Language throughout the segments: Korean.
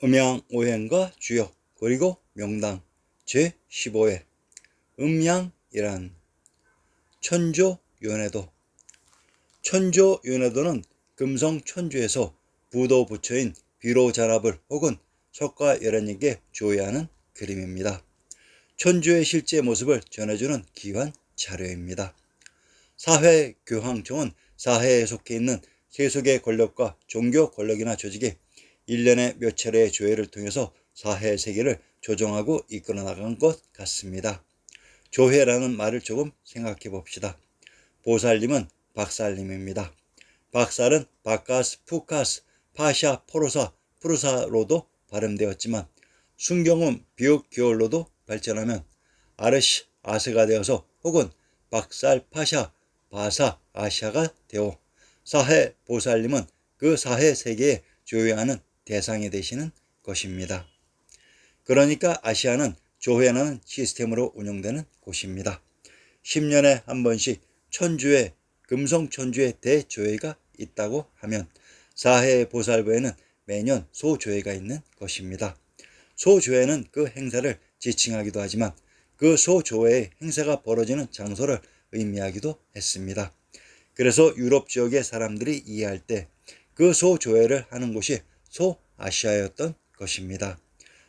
음양오행과 주역 그리고 명당 제15회 음양이란 천조연해도. 천조연해도는 금성천주에서 부도 부처인 비로자납을 혹은 석가열한에게 조회하는 그림입니다. 천주의 실제 모습을 전해주는 귀한 자료입니다. 사회교황청은 사회에 속해 있는 세속의 권력과 종교 권력이나 조직이 1년에 몇 차례의 조회를 통해서 사회 세계를 조정하고 이끌어 나간 것 같습니다. 조회라는 말을 조금 생각해 봅시다. 보살님은 박살님입니다. 박살은 바카스, 푸카스, 파샤, 포로사, 푸르사로도 발음되었지만 순경은 비읍 기울로도 발전하면 아르시, 아스가 되어서 혹은 박살, 파샤, 바사, 아시아가 되어 사해 보살님은 그 사해 세계에 조회하는 대상이 되시는 것입니다. 그러니까 아시아는 조회라는 시스템으로 운영되는 곳입니다. 10년에 한 번씩 천주에 금성천주의 대조회가 있다고 하면 사해 보살부에는 매년 소조회가 있는 것입니다. 소조회는 그 행사를 지칭하기도 하지만 그 소조회의 행사가 벌어지는 장소를 의미하기도 했습니다. 그래서 유럽 지역의 사람들이 이해할 때 그 소조회를 하는 곳이 소아시아였던 것입니다.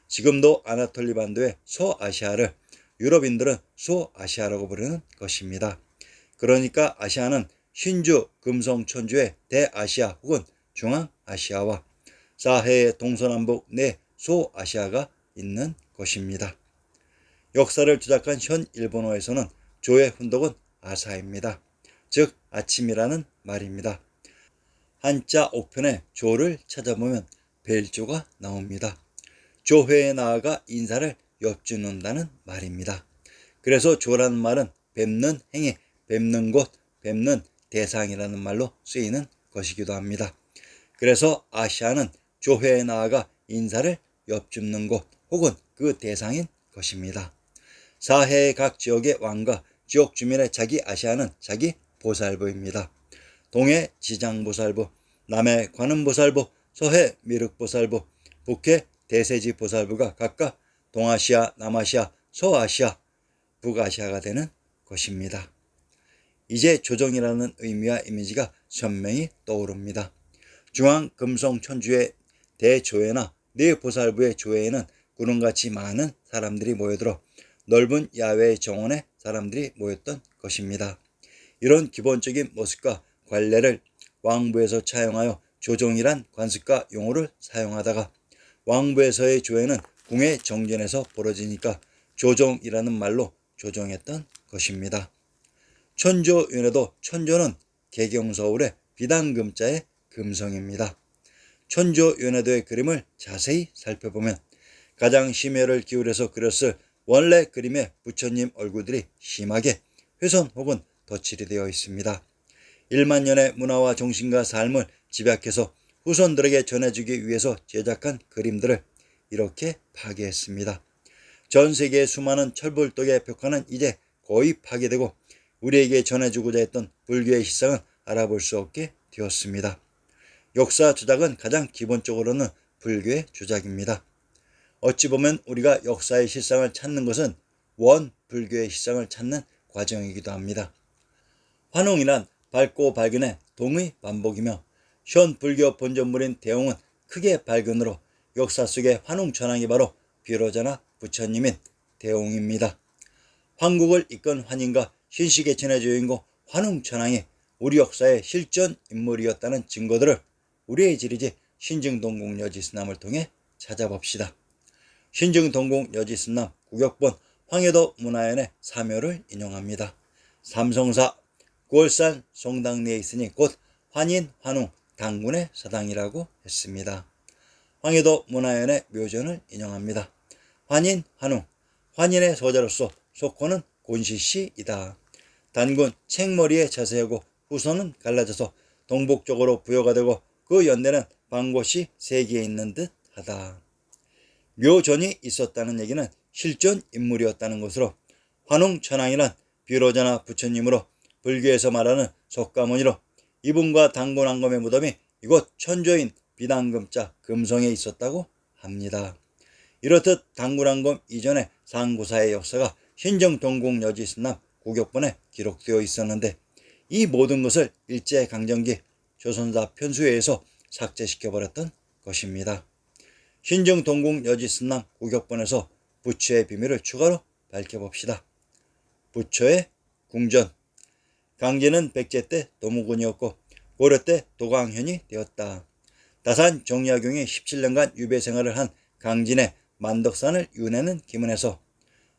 지금도 아나톨리 반도의 소아시아를 유럽인들은 소아시아라고 부르는 것입니다. 그러니까 아시아는 신주, 금성천주의 대아시아 혹은 중앙아시아와 사해의 동서남북 내 소아시아가 있는 것입니다. 역사를 조작한 현 일본어에서는 조의 훈독은 아사입니다. 즉 아침이라는 말입니다. 한자 옥편에 조를 찾아보면 벨조가 나옵니다. 조회에 나아가 인사를 엿주는다는 말입니다. 그래서 조라는 말은 뵙는 행위, 뵙는 곳, 뵙는 대상이라는 말로 쓰이는 것이기도 합니다. 그래서 아시아는 조회에 나아가 인사를 엿줍는 곳 혹은 그 대상인 것입니다. 사해의 각 지역의 왕과 지역 주민의 자기 아시아는 자기 보살부입니다. 동해 지장보살부, 남해 관음보살부, 서해 미륵보살부, 북해 대세지 보살부가 각각 동아시아, 남아시아, 서아시아, 북아시아가 되는 것입니다. 이제 조정이라는 의미와 이미지가 선명히 떠오릅니다. 중앙금성천주의 대조회나 네 보살부의 조회에는 구름같이 많은 사람들이 모여들어 넓은 야외 정원에 사람들이 모였던 것입니다. 이런 기본적인 모습과 관례를 왕부에서 차용하여 조정이란 관습과 용어를 사용하다가 왕부에서의 조회는 궁의 정전에서 벌어지니까 조정이라는 말로 조정했던 것입니다. 천조연해도 천조는 개경서울의 비단금자의 금성입니다. 천조연해도의 그림을 자세히 살펴보면 가장 심혈을 기울여서 그렸을 원래 그림의 부처님 얼굴들이 심하게 훼손 혹은 덧칠이 되어 있습니다. 1만 년의 문화와 정신과 삶을 집약해서 후손들에게 전해주기 위해서 제작한 그림들을 이렇게 파괴했습니다. 전 세계의 수많은 철불독의 벽화는 이제 거의 파괴되고 우리에게 전해주고자 했던 불교의 실상은 알아볼 수 없게 되었습니다. 역사 조작은 가장 기본적으로는 불교의 조작입니다. 어찌 보면 우리가 역사의 실상을 찾는 것은 원 불교의 실상을 찾는 과정이기도 합니다. 환웅이란 밝고 발견의 동의 반복이며 현 불교 본전물인 대웅은 크게 발견으로 역사 속의 환웅천왕이 바로 비로자나 부처님인 대웅입니다. 황국을 이끈 환인과 신시계천의 주인공 환웅천왕이 우리 역사의 실존 인물이었다는 증거들을 우리의 지리지 신증동궁 여지스남을 통해 찾아봅시다. 신증동궁 여지스남 구격본 황해도 문화연의 사묘를 인용합니다. 삼성사 9월산 성당리에 있으니 곧 환인, 환웅, 당군의 사당이라고 했습니다. 황해도 문화연의 묘전을 인용합니다. 환인, 환웅, 환인의 서자로서 속호는 곤시시이다. 단군 책머리에 자세하고 후손은 갈라져서 동북쪽으로 부여가 되고 그 연대는 방곳이 세계에 있는 듯 하다. 묘전이 있었다는 얘기는 실존 인물이었다는 것으로 환웅천왕이란 비로자나 부처님으로 불교에서 말하는 석가모니로 이분과 당군 왕검의 무덤이 이곳 천조인 비단금자 금성에 있었다고 합니다. 이렇듯 당군왕검 이전의 상구사의 역사가 신정동국여지승남 구격본에 기록되어 있었는데 이 모든 것을 일제강점기 조선사 편수회에서 삭제시켜버렸던 것입니다. 신정동국여지승남 구격본에서 부처의 비밀을 추가로 밝혀봅시다. 부처의 궁전. 강제는 백제 때 도무군이었고 고려 때 도광현이 되었다. 다산 정약용이 17년간 유배 생활을 한 강진의 만덕산을 윤회는 기문해서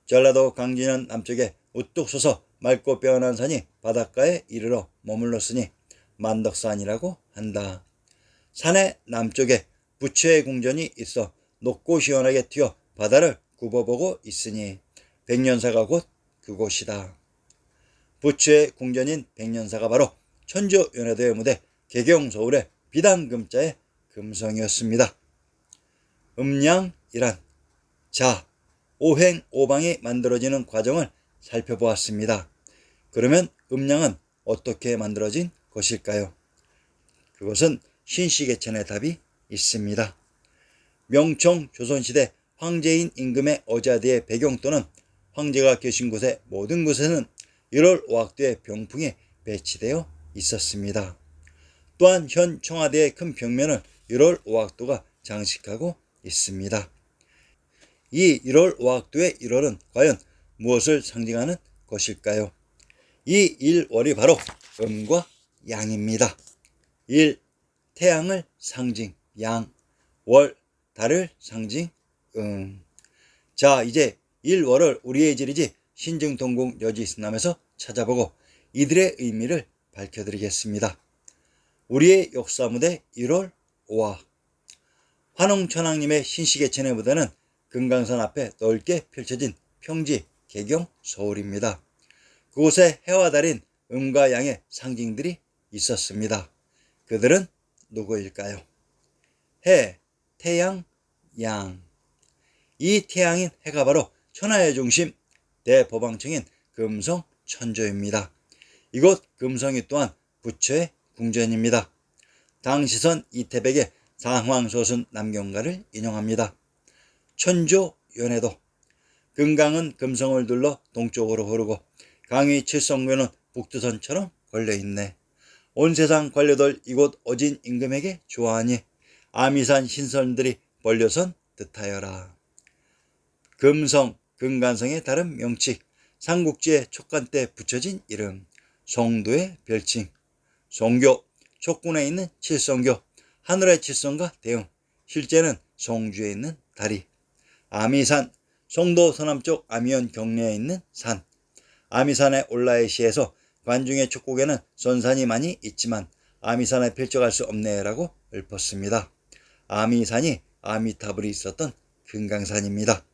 전라도 강진현 남쪽에 우뚝 솟아 맑고 빼어난 산이 바닷가에 이르러 머물렀으니 만덕산이라고 한다. 산의 남쪽에 부처의 궁전이 있어 높고 시원하게 튀어 바다를 굽어보고 있으니 백년사가 곧 그곳이다. 부처의 궁전인 백년사가 바로 천조연회도의 무대 개경서울의 비단금자의 금성이었습니다. 음양이란 자, 오행오방이 만들어지는 과정을 살펴보았습니다. 그러면 음양은 어떻게 만들어진 것일까요? 그것은 신시계천의 답이 있습니다. 명청 조선시대 황제인 임금의 어자대의 배경 또는 황제가 계신 곳의 모든 곳에는 1월 오학도의 병풍이 배치되어 있었습니다. 또한 현 청와대의 큰 벽면을 1월 오학도가 장식하고 있습니다. 이 1월 오학도의 1월은 과연 무엇을 상징하는 것일까요? 이 1월이 바로 음과 양입니다. 1. 태양을 상징 양, 월, 달을 상징 자, 이제 1월을 우리의 지리지 신정동국여지승남에서 찾아보고 이들의 의미를 밝혀드리겠습니다. 우리의 역사무대 1월 5화. 환웅천왕님의 신시계천의 무대는 금강산 앞에 넓게 펼쳐진 평지 개경 서울입니다. 그곳에 해와 달인 음과 양의 상징들이 있었습니다. 그들은 누구일까요? 해, 태양, 양. 이 태양인 해가 바로 천하의 중심 대법왕청인 금성 천조입니다. 이곳 금성이 또한 부처의 궁전입니다. 당시선 이태백의 상황소순 남경가를 인용합니다. 천조연회도. 금강은 금성을 둘러 동쪽으로 흐르고 강의 칠성교는 북두선처럼 걸려있네. 온 세상 관료들 이곳 어진 임금에게 좋아하니 아미산 신선들이 벌려선 듯하여라. 금성, 금간성의 다른 명칭, 삼국지의 촉간 때 붙여진 이름, 송도의 별칭, 송교, 촉군에 있는 칠성교, 하늘의 칠성과 대응, 실제는 송주에 있는 다리, 아미산, 송도 서남쪽 아미현 경내에 있는 산, 아미산의 올라의 시에서 관중의 촉곡에는 선산이 많이 있지만 아미산에 펼쳐갈 수 없네라고 읊었습니다. 아미산이 아미타불이 있었던 금강산입니다.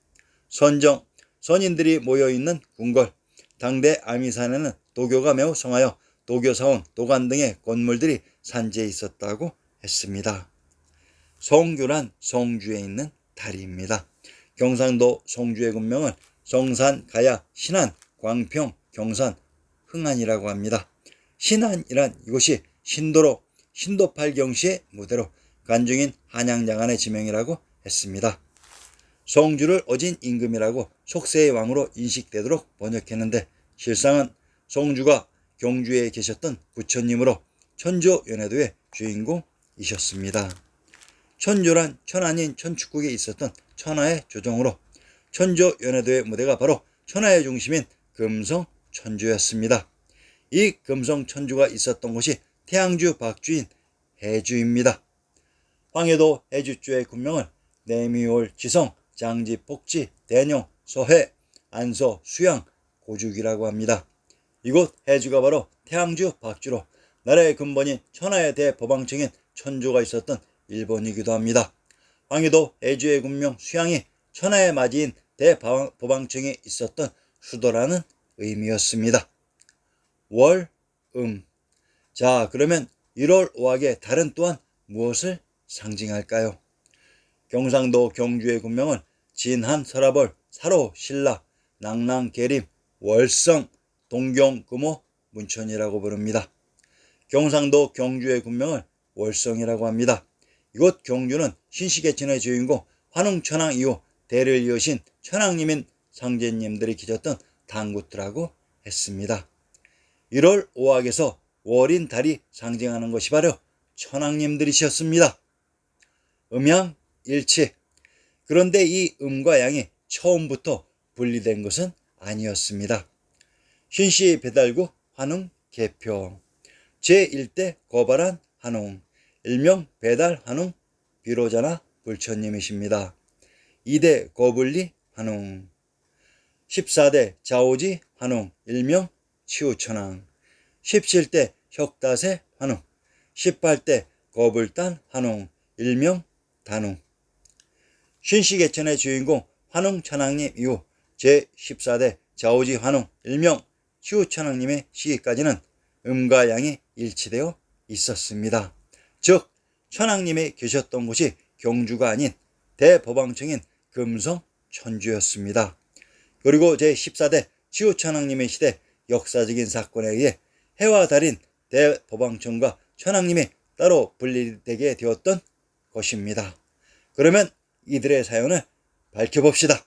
선정, 선인들이 모여있는 궁궐, 당대 아미산에는 도교가 매우 성하여 도교사원, 도관 등의 건물들이 산지에 있었다고 했습니다. 송교란 송주에 있는 다리입니다. 경상도 송주의 군명은 성산, 가야, 신안, 광평, 경산, 흥안이라고 합니다. 신안이란 이곳이 신도로 신도팔경시의 무대로 관중인 한양장안의 지명이라고 했습니다. 송주를 어진 임금이라고 속세의 왕으로 인식되도록 번역했는데 실상은 송주가 경주에 계셨던 부처님으로 천조연회도의 주인공이셨습니다. 천조란 천안인 천축국에 있었던 천하의 조정으로 천조연회도의 무대가 바로 천하의 중심인 금성 천주였습니다. 이 금성 천주가 있었던 곳이 태양주 박주인 해주입니다. 황해도 해주주의 군명은 내미월, 지성, 장지, 폭지, 대룡, 서해, 안서, 수양, 고죽이라고 합니다. 이곳 해주가 바로 태양주 박주로 나라의 근본인 천하의 대법왕청인 천조가 있었던 일본이기도 합니다. 황해도 해주의 군명 수양이 천하의 맞이인 대법왕청이 있었던 수도라는 의미였습니다. 월, 자, 그러면 1월 5학의 달은 또한 무엇을 상징할까요? 경상도 경주의 군명은 진한, 설화벌, 사로, 신라, 낭랑, 계림, 월성, 동경, 금호, 문천이라고 부릅니다. 경상도 경주의 군명을 월성이라고 합니다. 이곳 경주는 신시계천의 주인공 환웅천황 이후 대를 이으신 천황님인 상제님들이 계셨던 당구트라고 했습니다. 1월 5학에서 월인 달이 상징하는 것이 바로 천황님들이셨습니다. 음양일치. 그런데 이 음과 양이 처음부터 분리된 것은 아니었습니다. 신씨 배달구 환웅 개표. 제1대 거발한 환웅, 일명 배달 환웅 비로자나 불처님이십니다. 2대 거불리 환웅, 14대 자오지 환웅, 일명 치우천왕, 17대 혁다세 환웅, 18대 거불단 환웅, 일명 단웅. 신씨 개천의 주인공 환웅천왕님 이후 제14대 자오지 환웅, 일명 치우천왕님의 시기까지는 음과 양이 일치되어 있었습니다. 즉 천왕님이 계셨던 곳이 경주가 아닌 대법왕청인 금성 천주였습니다. 그리고 제14대 치우천왕님의 시대 역사적인 사건에 의해 해와 달인 대법왕청과 천왕님이 따로 분리되게 되었던 것입니다. 그러면 이들의 사연을 밝혀봅시다.